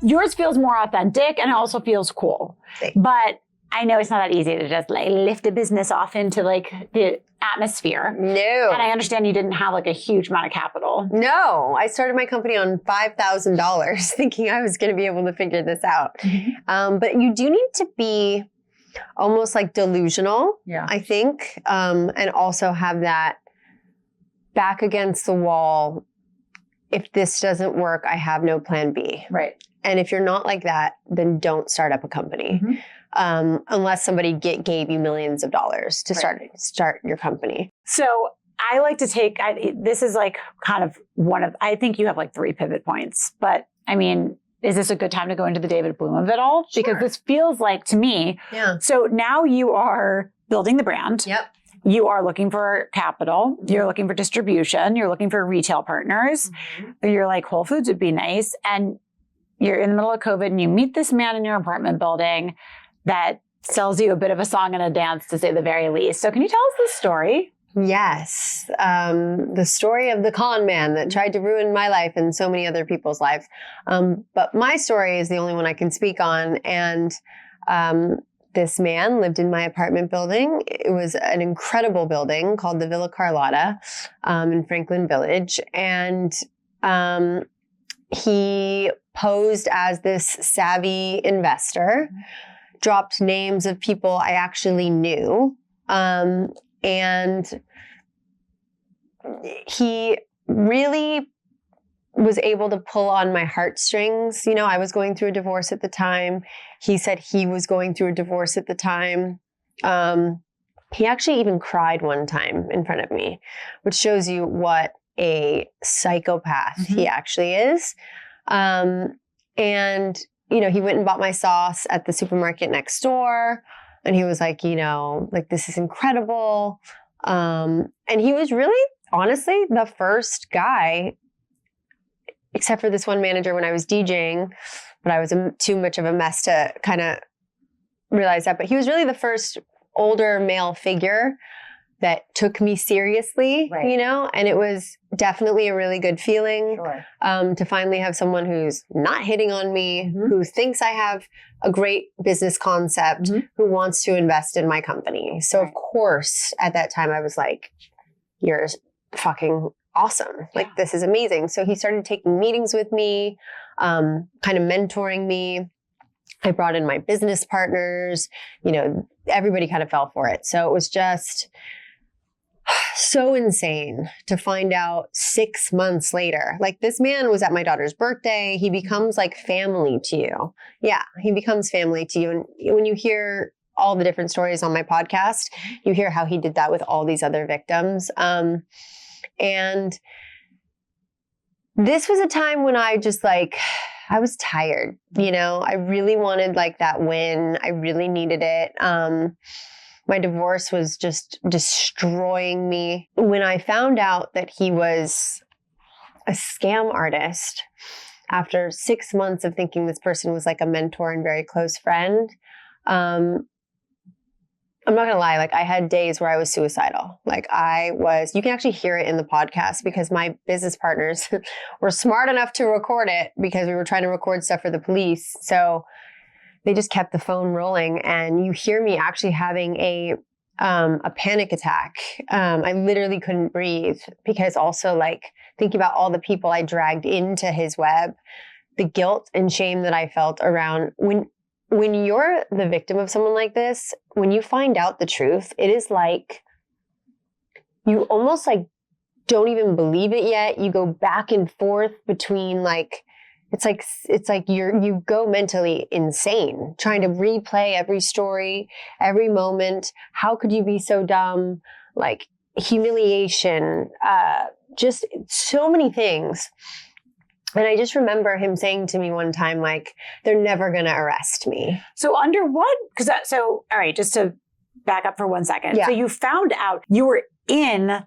yours feels more authentic and it also feels cool. Thanks. But I know it's not that easy to just like lift a business off into like the atmosphere. No. And I understand you didn't have like a huge amount of capital. No, I started my company on $5,000 thinking I was going to be able to figure this out. But you do need to be almost like delusional, I think, and also have that back against the wall. If this doesn't work, I have no plan B. Right. And if you're not like that, then don't start up a company. Unless somebody gave you millions of dollars to start your company. So I like to take, this is like kind of I think you have like 3 pivot points, but I mean, is this a good time to go into the David Bloom of it all? Sure. Because this feels like to me, so now you are building the brand. Yep. You are looking for capital. You're looking for distribution. You're looking for retail partners. You're like, Whole Foods would be nice. And you're in the middle of COVID and you meet this man in your apartment building that sells you a bit of a song and a dance, to say the very least. So can you tell us the story? Yes. The story of the con man that tried to ruin my life and so many other people's lives. But my story is the only one I can speak on. And this man lived in my apartment building. It was an incredible building called the Villa Carlotta in Franklin Village. And he posed as this savvy investor, dropped names of people I actually knew. And he really was able to pull on my heartstrings. You know, I was going through a divorce at the time. He said he was going through a divorce at the time. He actually even cried one time in front of me, which shows you what a psychopath he actually is. And, you know, he went and bought my sauce at the supermarket next door. And he was like, you know, like, this is incredible. And he was really, honestly, the first guy, except for this one manager when I was DJing, but I was too much of a mess to kind of realize that. But he was really the first older male figure that took me seriously, you know, and it was definitely a really good feeling to finally have someone who's not hitting on me, who thinks I have a great business concept, who wants to invest in my company. So of course, at that time, I was like, you're fucking awesome. Like, this is amazing. So he started taking meetings with me, kind of mentoring me. I brought in my business partners, you know, everybody kind of fell for it. So it was just so insane to find out 6 months later. Like, this man was at my daughter's birthday. He becomes like family to you. Yeah, he becomes family to you. And when you hear all the different stories on my podcast, you hear how he did that with all these other victims. And this was a time when I just like, I was tired, you know, I really wanted like that win. I really needed it. My divorce was just destroying me. When I found out that he was a scam artist, after 6 months of thinking this person was like a mentor and very close friend, I'm not gonna lie, like, I had days where I was suicidal. Like, you can actually hear it in the podcast because my business partners were smart enough to record it because we were trying to record stuff for the police. So they just kept the phone rolling, and you hear me actually having a panic attack. I literally couldn't breathe because also, like, thinking about all the people I dragged into his web, the guilt and shame that I felt around when you're the victim of someone like this, when you find out the truth, it is like you almost like don't even believe it yet. You go back and forth between like, it's like you go mentally insane trying to replay every story, every moment. How could you be so dumb? Like, humiliation, just so many things. And I just remember him saying to me one time, like, they're never going to arrest me. So under what? All right, just to back up for 1 second. Yeah. So you found out you were in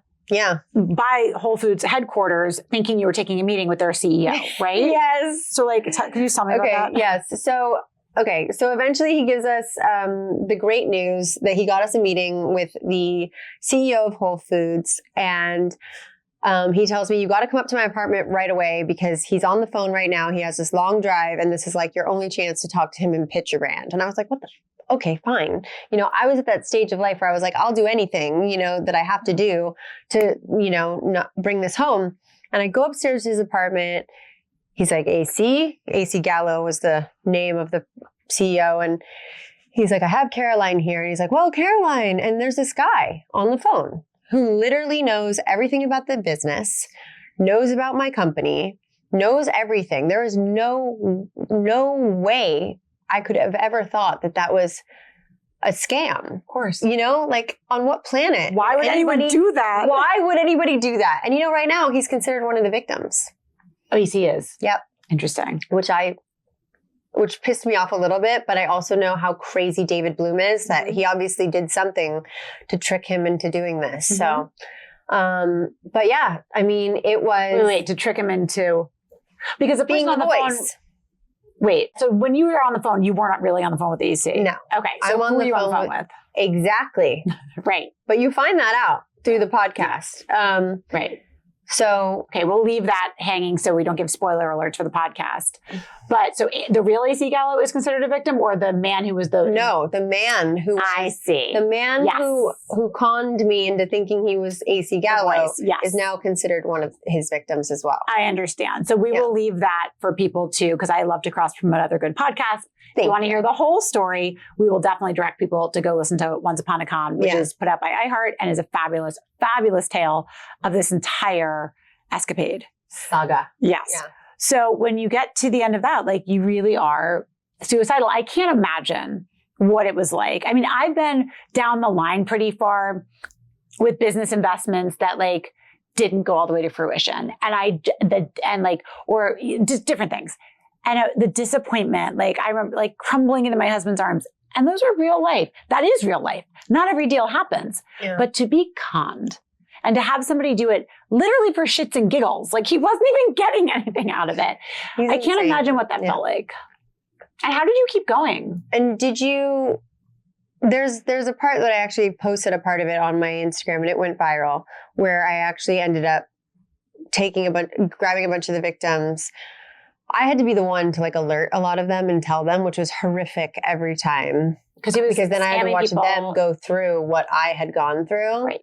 by Whole Foods headquarters thinking you were taking a meeting with their CEO, right? Yes. So like, can you tell me about that? Yes. So eventually he gives us the great news that he got us a meeting with the CEO of Whole Foods. And He tells me, you got to come up to my apartment right away because he's on the phone right now. He has this long drive and this is like your only chance to talk to him and pitch your brand. And I was like, what the? Okay, fine. I was at that stage of life where I was like, I'll do anything, that I have to do to, not bring this home. And I go upstairs to his apartment. He's like, AC Gallo was the name of the CEO. And he's like, I have Caroline here. And he's like, well, Caroline. And there's this guy on the phone who literally knows everything about the business, knows about my company, knows everything. There is no way I could have ever thought that was a scam. Of course. Like on what planet? Why would anyone do that? Why would anybody do that? And right now he's considered one of the victims. Oh, yes, he is. Yep. Interesting. Which pissed me off a little bit, but I also know how crazy David Bloom is, that he obviously did something to trick him into doing this. So, but yeah, I mean, it was... Wait, to trick him into... Because the being person on the voice. phone... Wait, so when you were on the phone, you weren't really on the phone with AC? No. Okay, so who were you on the phone with? Exactly. Right. But you find that out through the podcast. Right. So, okay, we'll leave that hanging so we don't give spoiler alerts for the podcast. But so the real AC Gallo is considered a victim, or the man who was the... No, the man who... I see. The man who conned me into thinking he was AC Gallo is now considered one of his victims as well. I understand. So we will leave that for people too, because I love to cross-promote other good podcasts. If you want to hear the whole story, we will definitely direct people to go listen to Once Upon a Con, which is put out by iHeart and is a fabulous, fabulous tale of this entire escapade. Saga. Yes. Yeah. So when you get to the end of that, like you really are suicidal. I can't imagine what it was like. I mean, I've been down the line pretty far with business investments that like didn't go all the way to fruition. Or just different things. And the disappointment, like I remember like crumbling into my husband's arms. And those are real life. That is real life. Not every deal happens. Yeah. But to be conned and to have somebody do it literally for shits and giggles, like he wasn't even getting anything out of it. I can't imagine what that felt like. And how did you keep going? And there's a part that I actually posted a part of it on my Instagram and it went viral, where I actually ended up grabbing a bunch of the victims. I had to be the one to like alert a lot of them and tell them, which was horrific every time. Because then I had to watch them go through what I had gone through. Right.